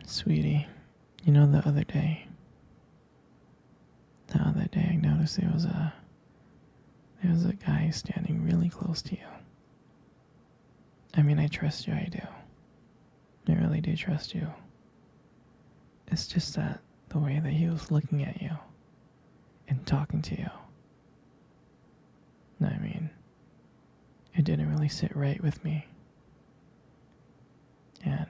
Sweetie, you know the other day I noticed there was a guy standing really close to you. I mean, I trust you, I do. I really do trust you. It's just that the way that he was looking at you and talking to you, I mean, it didn't really sit right with me. And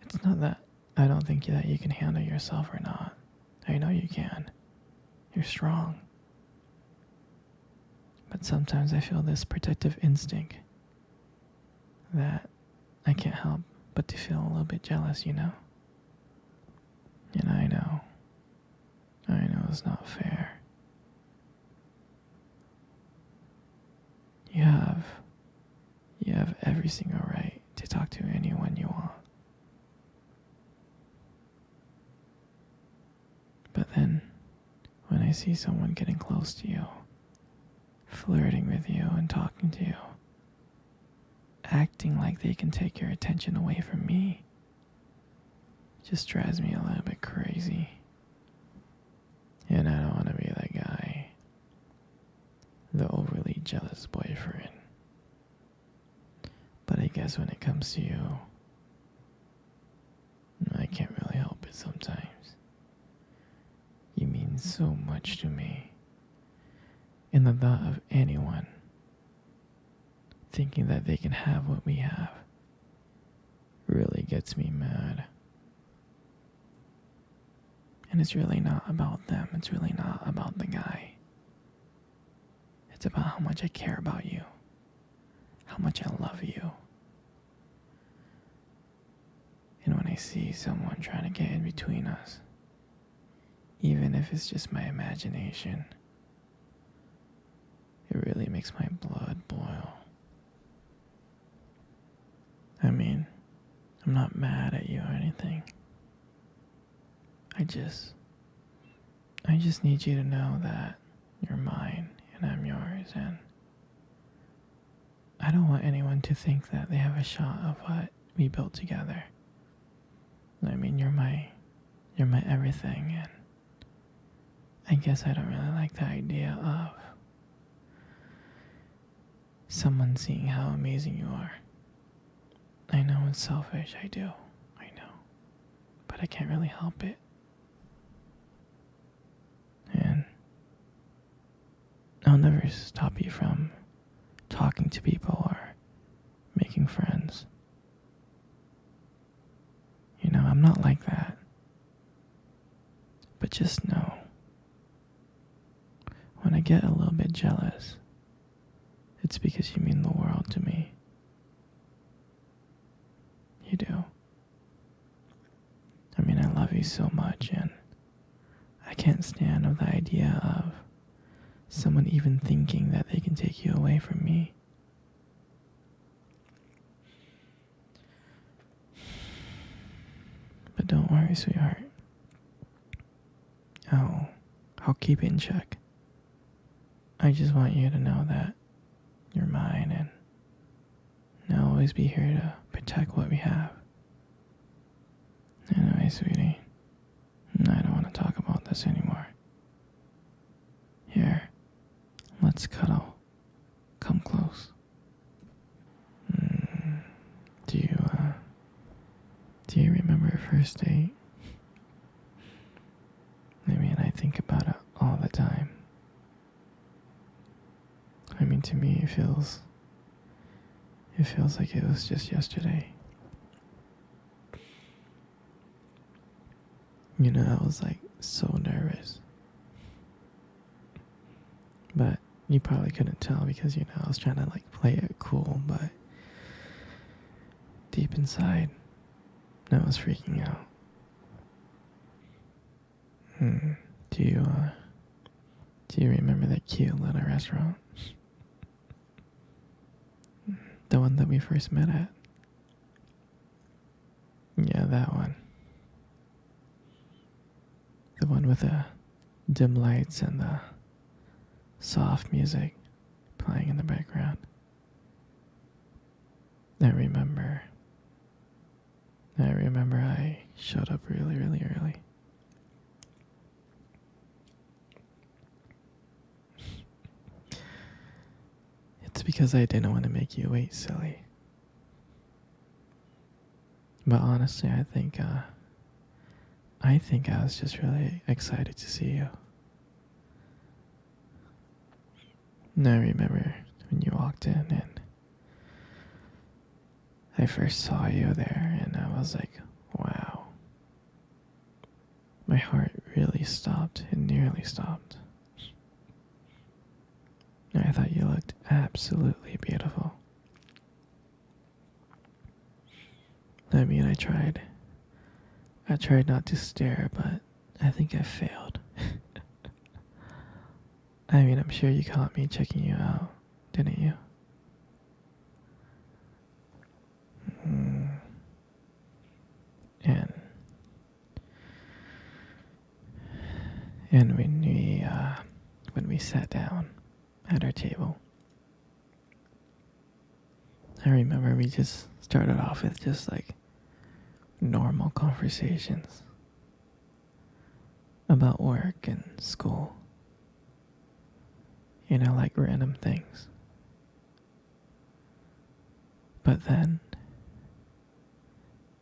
it's not that I don't think that you can handle yourself or not. I know you can. You're strong. But sometimes I feel this protective instinct that I can't help but to feel a little bit jealous, you know? And I know it's not fair. You have every single right to talk to anyone you want. But then, when I see someone getting close to you, flirting with you and talking to you, acting like they can take your attention away from me, it just drives me a little bit crazy. And I don't want to be that guy, the overly jealous boyfriend. But I guess when it comes to you, I can't really help it sometimes. You mean so much to me. And the thought of anyone thinking that they can have what we have really gets me mad. And it's really not about them. It's really not about the guy. It's about how much I care about you. How much I love you. And when I see someone trying to get in between us, even if it's just my imagination, it really makes my blood boil. I mean, I'm not mad at you or anything. I just need you to know that you're mine and I'm yours, and I don't want anyone to think that they have a shot of what we built together. I mean, you're my everything, and I guess I don't really like the idea of someone seeing how amazing you are. I know it's selfish, I do, I know, but I can't really help it. And I'll never stop you from talking to people or making friends. You know, I'm not like that. But just know, when I get a little bit jealous, it's because you mean the world to me. You do. I mean, I love you so much, and I can't stand the idea of someone even thinking that they can take you away from me. But don't worry, sweetheart. I'll keep it in check. I just want you to know that you're mine, and I'll always be here to protect what we have. Anyway, sweetie, I don't want to talk about this anymore. Here, let's cuddle. Come close. Do you remember our first date? I mean, I think about it all the time. I mean, to me, it feels like it was just yesterday. You know, I was like so nervous. But you probably couldn't tell because, you know, I was trying to like play it cool, but deep inside, I was freaking out. Do you remember that cute little restaurant? The one that we first met at? Yeah, that one. The one with the dim lights and the soft music playing in the background. I remember I showed up really, really early. It's because I didn't want to make you wait, silly. But honestly, I think I was just really excited to see you. And I remember when you walked in and I first saw you there, and I was like, wow. My heart really stopped. It nearly stopped. I thought you looked absolutely beautiful. I mean, I tried. I tried not to stare, but I think I failed. I mean, I'm sure you caught me checking you out, didn't you? Mm. And when we sat down at our table, I remember we just started off with just like normal conversations about work and school. You know, like random things. But then,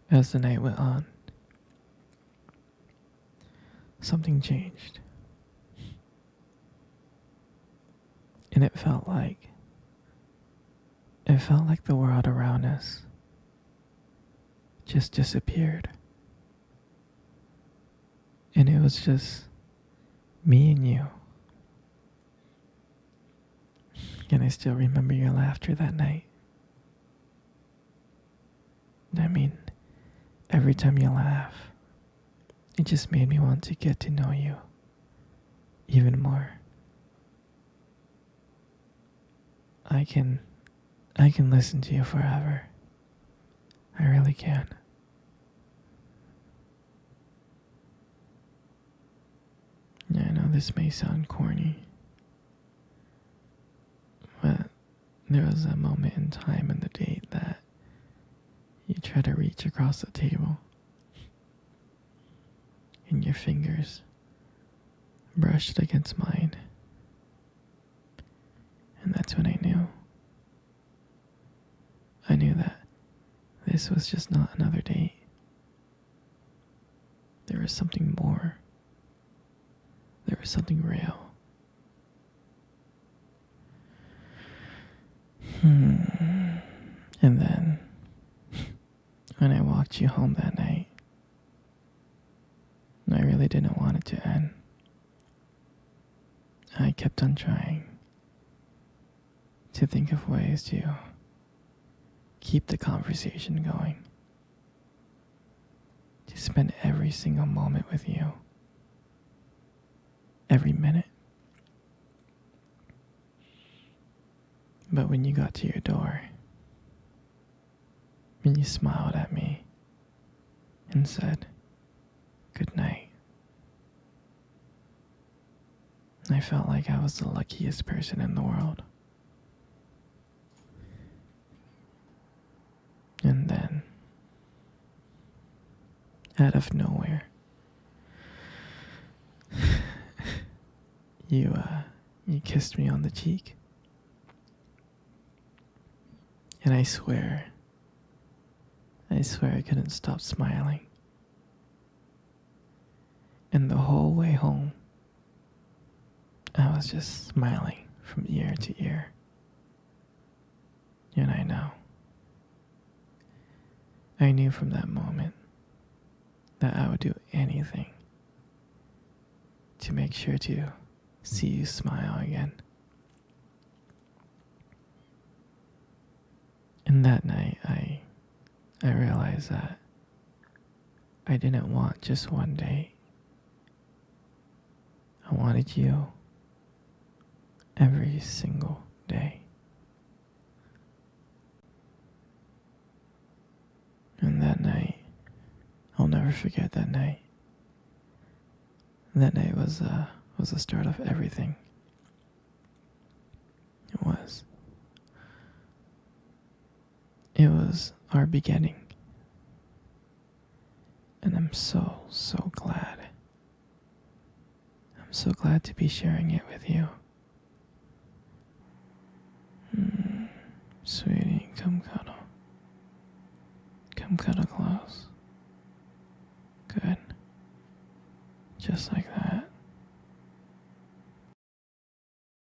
as the night went on, something changed. And it felt like the world around us just disappeared. And it was just me and you. And I still remember your laughter that night. I mean, every time you laugh, it just made me want to get to know you even more. I can listen to you forever. I really can. Yeah, I know this may sound corny, but there was a moment in time in the date that you tried to reach across the table, and your fingers brushed against mine. And that's when I knew. I knew that this was just not another date. There was something more. There was something real. And then, when I walked you home that night, I really didn't want it to end. I kept on trying to think of ways to keep the conversation going, to spend every single moment with you, every minute. But when you got to your door, and you smiled at me and said, "Good night," I felt like I was the luckiest person in the world. And then, out of nowhere, you kissed me on the cheek. And I swear I couldn't stop smiling. And the whole way home, I was just smiling from ear to ear. And I knew from that moment that I would do anything to make sure to see you smile again. And that night, I realized that I didn't want just one date. I wanted you every single day. And that night, I'll never forget that night. That night was the start of everything. It was. It was our beginning. And I'm so, so glad. I'm so glad to be sharing it with you. Sweetie, come cuddle. Come cuddle close. Good. Just like that.